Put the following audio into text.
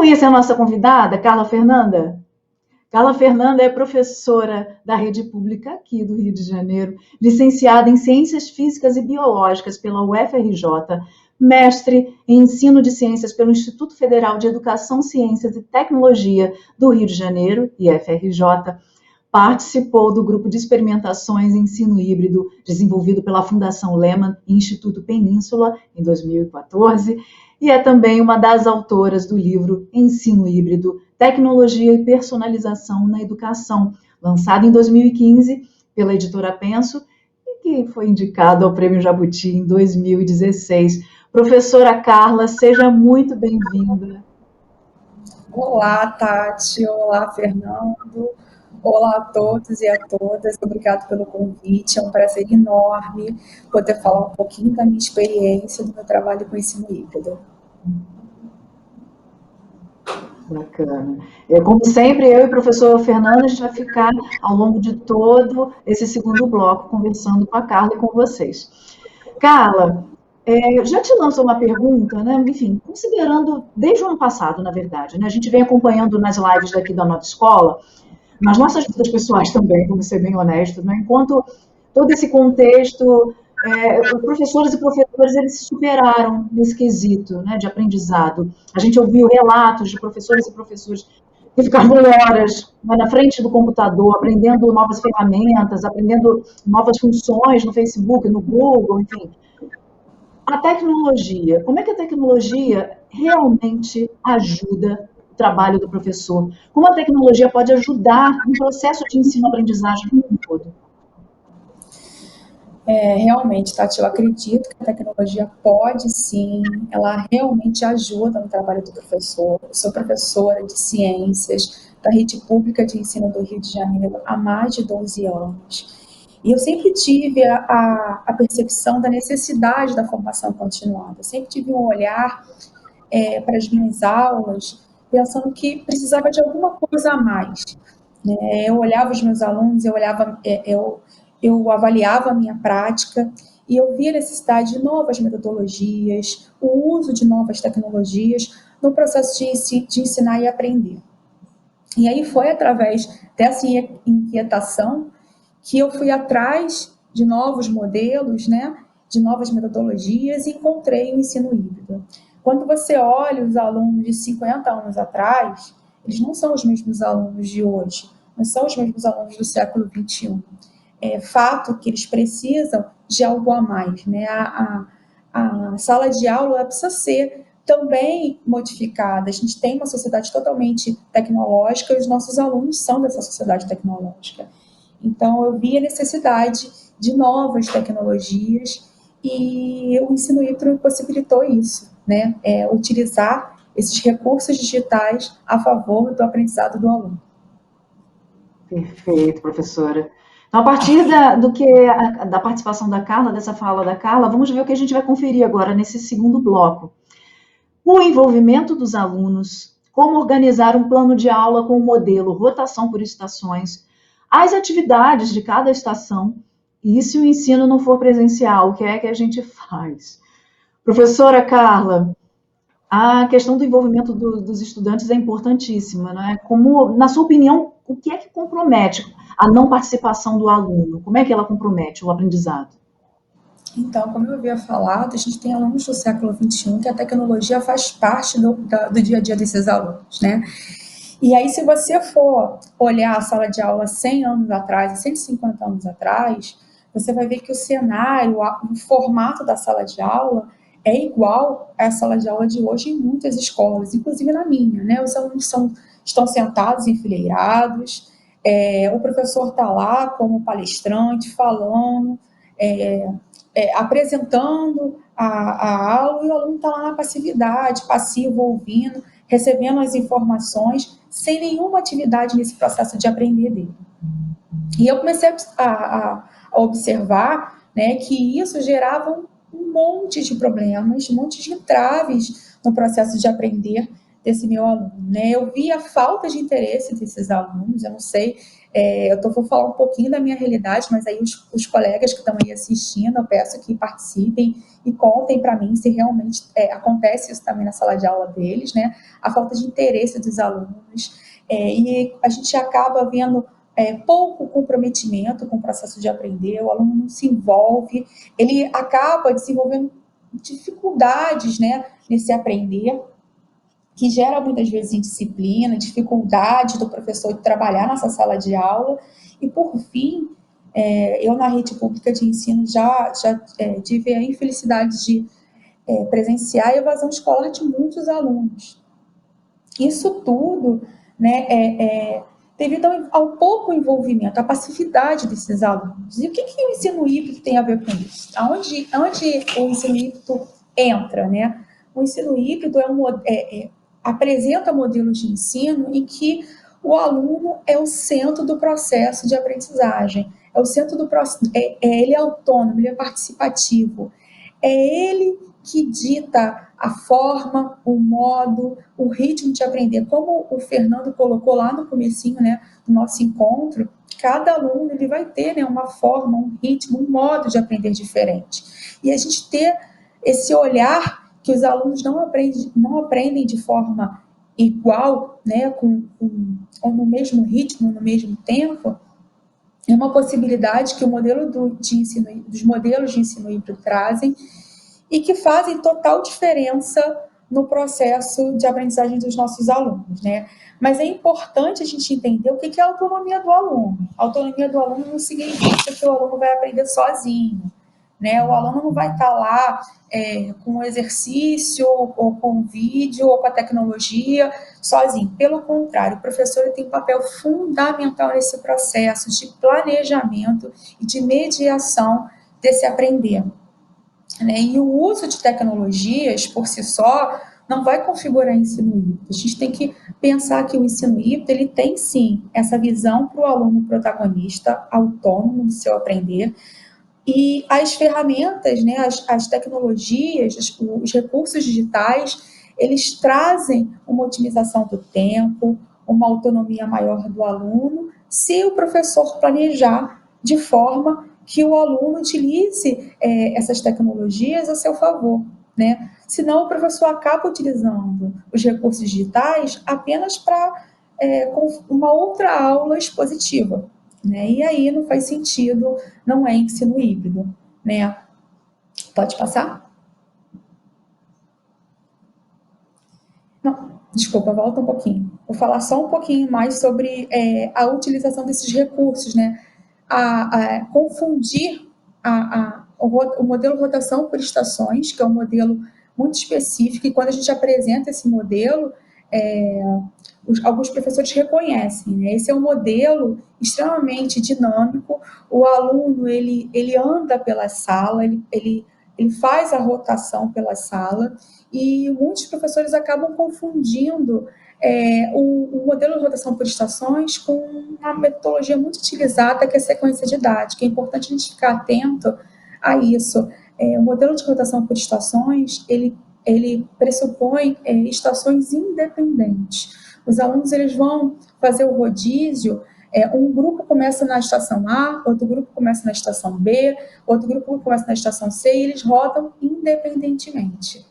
conhecer a nossa convidada, Carla Fernanda? Carla Fernanda é professora da rede pública aqui do Rio de Janeiro, licenciada em Ciências Físicas e Biológicas pela UFRJ, mestre em Ensino de Ciências pelo Instituto Federal de Educação, Ciências e Tecnologia do Rio de Janeiro, IFRJ. Participou do grupo de experimentações em ensino híbrido desenvolvido pela Fundação Lehman e Instituto Península em 2014 e é também uma das autoras do livro Ensino Híbrido, Tecnologia e Personalização na Educação, lançado em 2015 pela editora Penso e que foi indicado ao Prêmio Jabuti em 2016. Professora Carla, seja muito bem-vinda. Olá, Tati. Olá, Fernando. Olá a todos e a todas. Obrigado pelo convite. É um prazer enorme poder falar um pouquinho da minha experiência, do meu trabalho com ensino híbrido. Bacana. Como sempre, eu e o professor Fernando, a gente vai ficar ao longo de todo esse segundo bloco conversando com a Carla e com vocês. Carla, já te lanço uma pergunta, né? Enfim, considerando desde o ano passado, na verdade, né? A gente vem acompanhando nas lives daqui da Nova Escola, nas nossas vidas pessoais também, vamos ser bem honestos, né? Enquanto todo esse contexto, os professores e professores, eles se superaram nesse quesito, né, de aprendizado. A gente ouviu relatos de professores e professores que ficavam horas na frente do computador, aprendendo novas ferramentas, aprendendo novas funções no Facebook, no Google, enfim. A tecnologia, como é que a tecnologia realmente ajuda o trabalho do professor? Como a tecnologia pode ajudar no processo de ensino-aprendizagem como um todo? Realmente, Tati, eu acredito que a tecnologia pode sim, ela realmente ajuda no trabalho do professor. Eu sou professora de ciências da rede pública de ensino do Rio de Janeiro há mais de 12 anos. E eu sempre tive a percepção da necessidade da formação continuada. Eu sempre tive um olhar para as minhas aulas, pensando que precisava de alguma coisa a mais. Né? Eu olhava os meus alunos, eu avaliava a minha prática e eu via a necessidade de novas metodologias, o uso de novas tecnologias no processo de ensinar e aprender. E aí foi através dessa inquietação que eu fui atrás de novos modelos, né, de novas metodologias e encontrei o ensino híbrido. Quando você olha os alunos de 50 anos atrás, eles não são os mesmos alunos de hoje, não são os mesmos alunos do século XXI. É fato que eles precisam de algo a mais, né? A sala de aula precisa ser também modificada. A gente tem uma sociedade totalmente tecnológica e os nossos alunos são dessa sociedade tecnológica. Então, eu vi a necessidade de novas tecnologias e o ensino híbrido possibilitou isso, né? Utilizar esses recursos digitais a favor do aprendizado do aluno. Perfeito, professora. Então, a partir da participação da Carla, dessa fala da Carla, vamos ver o que a gente vai conferir agora nesse segundo bloco. O envolvimento dos alunos, como organizar um plano de aula com o modelo rotação por estações, as atividades de cada estação, e se o ensino não for presencial, o que é que a gente faz? Professora Carla, a questão do envolvimento dos estudantes é importantíssima, né? Como, na sua opinião, o que é que compromete a não participação do aluno? Como é que ela compromete o aprendizado? Então, como eu havia falado, a gente tem alunos do século XXI que a tecnologia faz parte do dia a dia desses alunos, né? E aí, se você for olhar a sala de aula 100 anos atrás, 150 anos atrás, você vai ver que o cenário, o formato da sala de aula é igual à sala de aula de hoje em muitas escolas, inclusive na minha, né? Os alunos estão sentados, enfileirados, o professor está lá como palestrante, falando, apresentando a aula, e o aluno está lá na passividade, passivo, ouvindo, recebendo as informações, sem nenhuma atividade nesse processo de aprender dele. E eu comecei a observar, né, que isso gerava um monte de problemas, um monte de entraves no processo de aprender desse meu aluno, né? Eu vi a falta de interesse desses alunos, eu não sei, vou falar um pouquinho da minha realidade, mas aí os colegas que estão aí assistindo, eu peço que participem e contem para mim se realmente acontece isso também na sala de aula deles, né? A falta de interesse dos alunos, e a gente acaba vendo pouco comprometimento com o processo de aprender, o aluno não se envolve, ele acaba desenvolvendo dificuldades, né, nesse aprender, que gera muitas vezes indisciplina, dificuldade do professor de trabalhar nessa sala de aula. E, por fim, eu na rede pública de ensino já tive a infelicidade de presenciar a evasão escolar de muitos alunos. Isso tudo, né, devido ao pouco envolvimento, à passividade desses alunos. E o que o ensino híbrido tem a ver com isso? Onde o ensino híbrido entra, né? O ensino híbrido apresenta modelos de ensino em que o aluno é o centro do processo de aprendizagem, é o centro do processo, ele é autônomo, ele é participativo, é ele que dita a forma, o modo, o ritmo de aprender. Como o Fernando colocou lá no comecinho, né, do nosso encontro, cada aluno ele vai ter, né, uma forma, um ritmo, um modo de aprender diferente. E a gente ter esse olhar que os alunos não aprendem de forma igual, né, ou no mesmo ritmo, no mesmo tempo, é uma possibilidade que o modelo dos modelos de ensino híbrido trazem e que fazem total diferença no processo de aprendizagem dos nossos alunos, né? Mas é importante a gente entender o que é a autonomia do aluno. A autonomia do aluno não significa que o aluno vai aprender sozinho, né? O aluno não vai estar lá com o exercício, ou com o vídeo, ou com a tecnologia, sozinho. Pelo contrário, o professor tem um papel fundamental nesse processo de planejamento e de mediação desse aprender. Né? E o uso de tecnologias, por si só, não vai configurar ensino híbrido. A gente tem que pensar que o ensino híbrido ele tem, sim, essa visão para o aluno protagonista, autônomo do seu aprender, e as ferramentas, né, as tecnologias, os recursos digitais, eles trazem uma otimização do tempo, uma autonomia maior do aluno, se o professor planejar de forma que o aluno utilize essas tecnologias a seu favor, né? Senão o professor acaba utilizando os recursos digitais apenas para uma outra aula expositiva, né? E aí não faz sentido, não é ensino híbrido, né? Pode passar? Não, desculpa, volta um pouquinho. Vou falar só um pouquinho mais sobre a utilização desses recursos, né? Confundir o modelo rotação por estações, que é um modelo muito específico, e quando a gente apresenta esse modelo, alguns professores reconhecem, né? Esse é um modelo extremamente dinâmico, o aluno ele anda pela sala, ele faz a rotação pela sala, e muitos professores acabam confundindo o modelo de rotação por estações com uma metodologia muito utilizada, que é a sequência didática. É importante a gente ficar atento a isso. O modelo de rotação por estações, ele pressupõe estações independentes. Os alunos eles vão fazer o rodízio, um grupo começa na estação A, outro grupo começa na estação B, outro grupo começa na estação C, e eles rodam independentemente.